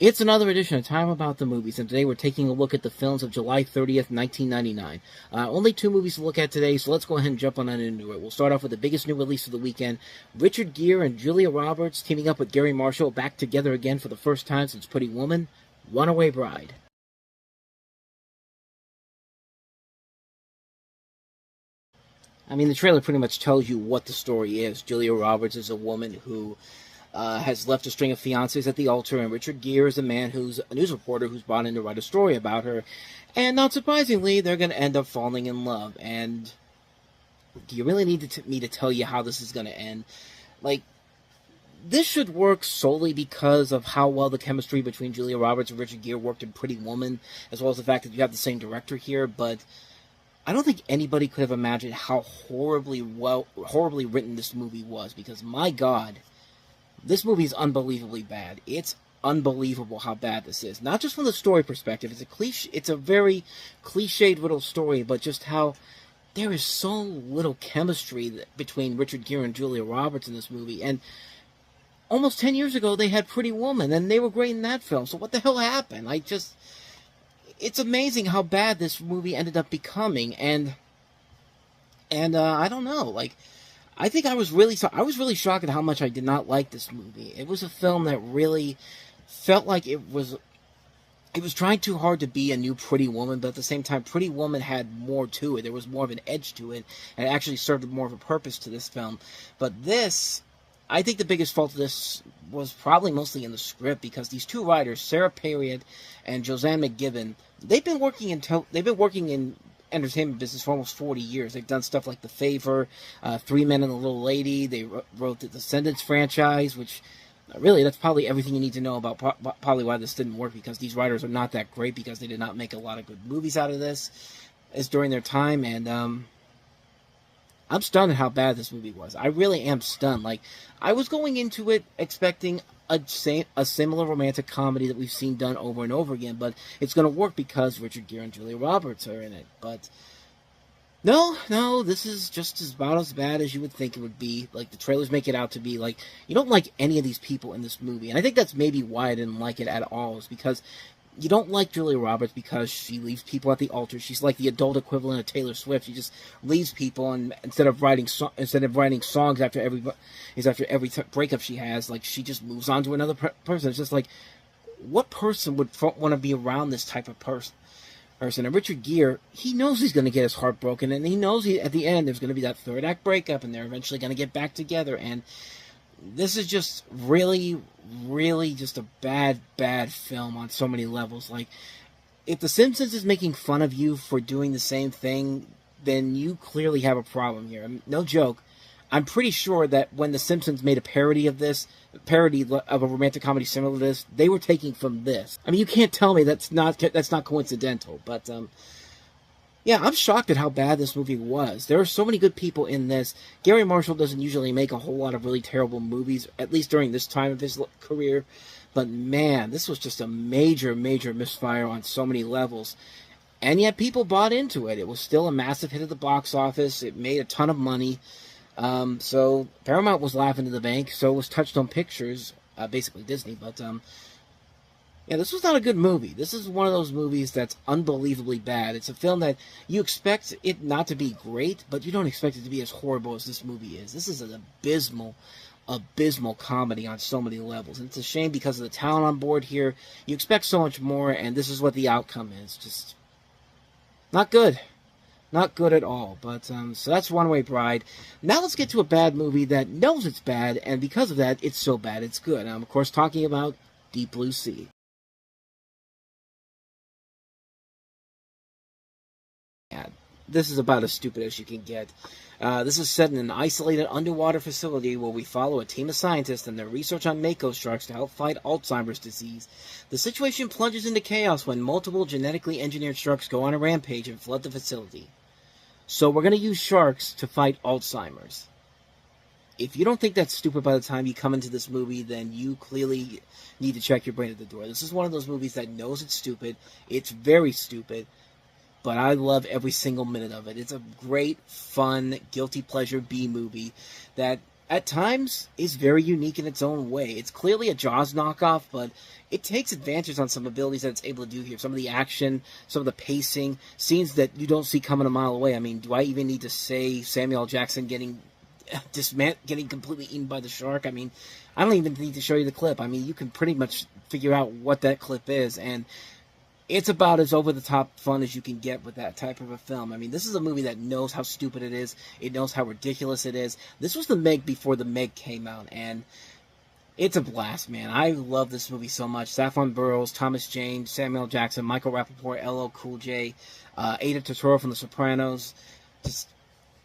It's another edition of Time About the Movies, and today we're taking a look at the films of July 30th, 1999. Only two movies to look at today, so let's go ahead and jump on into it. We'll start off with the biggest new release of the weekend. Richard Gere and Julia Roberts teaming up with Gary Marshall back together again for the first time since Pretty Woman, Runaway Bride. I mean, the trailer pretty much tells you what the story is. Julia Roberts is a woman who has left a string of fiancés at the altar, and Richard Gere is a man who's a news reporter who's brought in to write a story about her. And not surprisingly, they're going to end up falling in love. And do you really need me to tell you how this is going to end? Like, this should work solely because of how well the chemistry between Julia Roberts and Richard Gere worked in Pretty Woman, as well as the fact that you have the same director here, but I don't think anybody could have imagined how horribly written this movie was, because my God, this movie is unbelievably bad. It's unbelievable how bad this is. Not just from the story perspective. It's a very cliched little story, but just how there is so little chemistry between Richard Gere and Julia Roberts in this movie. And almost 10 years ago, they had Pretty Woman, and they were great in that film. So what the hell happened? It's amazing how bad this movie ended up becoming. And I don't know, I think I was really shocked at how much I did not like this movie. It was a film that really felt like it was trying too hard to be a new Pretty Woman, but at the same time, Pretty Woman had more to it. There was more of an edge to it, and it actually served more of a purpose to this film. But this, I think the biggest fault of this was probably mostly in the script, because these two writers, Sarah Period and Josanne McGibbon, they've been working in entertainment business for almost 40 years. They've done stuff like The Favor, Three Men and a Little Lady. They wrote the Descendants franchise, which really, that's probably everything you need to know about probably why this didn't work, because these writers are not that great, because they did not make a lot of good movies out of this as during their time. And I'm stunned at how bad this movie was. I really am stunned. I was going into it expecting a similar romantic comedy that we've seen done over and over again, but it's going to work because Richard Gere and Julia Roberts are in it. But no, this is just about as bad as you would think it would be. The trailers make it out to be. You don't like any of these people in this movie, and I think that's maybe why I didn't like it at all, is because you don't like Julia Roberts because she leaves people at the altar. She's like the adult equivalent of Taylor Swift. She just leaves people, and instead of writing songs after every breakup she has, she just moves on to another person. It's just what person would want to be around this type of person? And Richard Gere, he knows he's going to get his heart broken, and he knows at the end there's going to be that third act breakup, and they're eventually going to get back together. And this is just really, really just a bad film on so many levels. If The Simpsons is making fun of you for doing the same thing, then you clearly have a problem here. No joke. I'm pretty sure that when The Simpsons made a parody of a romantic comedy similar to this, they were taking from this. You can't tell me that's not coincidental. But yeah, I'm shocked at how bad this movie was. There are so many good people in this. Gary Marshall doesn't usually make a whole lot of really terrible movies, at least during this time of his career. But man, this was just a major misfire on so many levels. And yet people bought into it. It was still a massive hit at the box office. It made a ton of money. So Paramount was laughing to the bank. So was Touchstone Pictures, basically Disney. But yeah, this was not a good movie. This is one of those movies that's unbelievably bad. It's a film that you expect it not to be great, but you don't expect it to be as horrible as this movie is. This is an abysmal comedy on so many levels. And it's a shame because of the talent on board here. You expect so much more, and this is what the outcome is. Just not good. Not good at all. But so that's Runaway Bride. Now let's get to a bad movie that knows it's bad, and because of that, it's so bad it's good. I'm, of course, talking about Deep Blue Sea. This is about as stupid as you can get. This is set in an isolated underwater facility where we follow a team of scientists and their research on mako sharks to help fight Alzheimer's disease. The situation plunges into chaos when multiple genetically engineered sharks go on a rampage and flood the facility. So we're going to use sharks to fight Alzheimer's. If you don't think that's stupid by the time you come into this movie, then you clearly need to check your brain at the door. This is one of those movies that knows it's stupid. It's very stupid. But I love every single minute of it. It's a great, fun, guilty pleasure B movie that at times is very unique in its own way. It's clearly a Jaws knockoff, but it takes advantage on some abilities that it's able to do here. Some of the action, some of the pacing, scenes that you don't see coming a mile away. I mean, do I even need to say Samuel L. Jackson getting completely eaten by the shark? I mean, I don't even need to show you the clip. I mean, you can pretty much figure out what that clip is, and it's about as over-the-top fun as you can get with that type of a film. I mean, this is a movie that knows how stupid it is. It knows how ridiculous it is. This was the Meg before the Meg came out, and it's a blast, man. I love this movie so much. Saffron Burrows, Thomas Jane, Samuel L. Jackson, Michael Rappaport, LL Cool J, Ada Turturro from The Sopranos. Just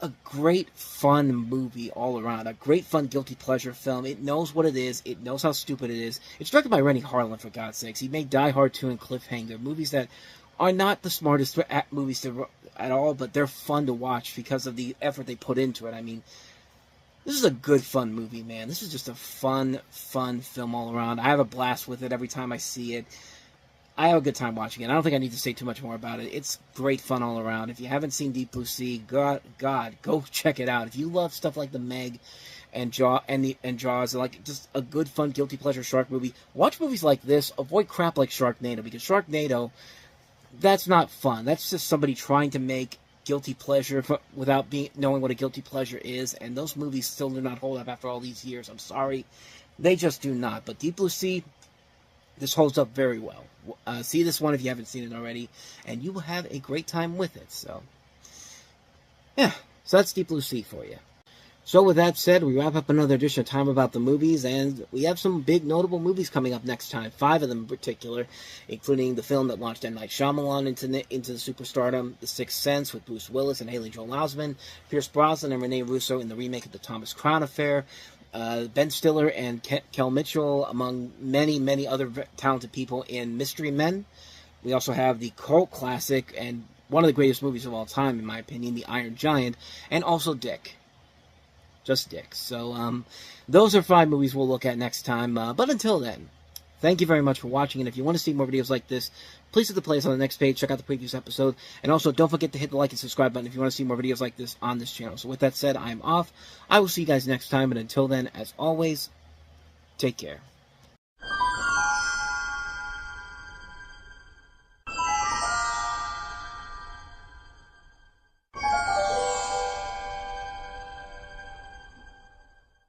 a great, fun movie all around. A great, fun, guilty pleasure film. It knows what it is. It knows how stupid it is. It's directed by Rennie Harlan, for God's sakes. He made Die Hard 2 and Cliffhanger, movies that are not the smartest movies at all, but they're fun to watch because of the effort they put into it. I mean, this is a good, fun movie, man. This is just a fun film all around. I have a blast with it every time I see it. I have a good time watching it. I don't think I need to say too much more about it. It's great fun all around. If you haven't seen Deep Blue Sea, God, go check it out. If you love stuff like the Meg and Jaws, like just a good, fun, guilty pleasure shark movie, watch movies like this. Avoid crap like Sharknado, because Sharknado, that's not fun. That's just somebody trying to make guilty pleasure without knowing what a guilty pleasure is, and those movies still do not hold up after all these years. I'm sorry. They just do not. But Deep Blue Sea, this holds up very well. See this one if you haven't seen it already, and you will have a great time with it. So, yeah. So that's Deep Blue Sea for you. So with that said, we wrap up another edition of Time About the Movies, and we have some big notable movies coming up next time. 5 of them in particular, including the film that launched M. Night Shyamalan into the superstardom, The Sixth Sense, with Bruce Willis and Haley Joel Osment, Pierce Brosnan and Rene Russo in the remake of The Thomas Crown Affair, Ben Stiller and Kel Mitchell, among many other talented people in Mystery Men. We also have the cult classic and one of the greatest movies of all time, in my opinion, The Iron Giant, and also Dick. Just Dick. So, those are 5 movies we'll look at next time. But until then, thank you very much for watching, and if you want to see more videos like this, please hit the playlist on the next page, check out the previous episode, and also don't forget to hit the like and subscribe button if you want to see more videos like this on this channel. So with that said, I'm off. I will see you guys next time, and until then, as always, take care.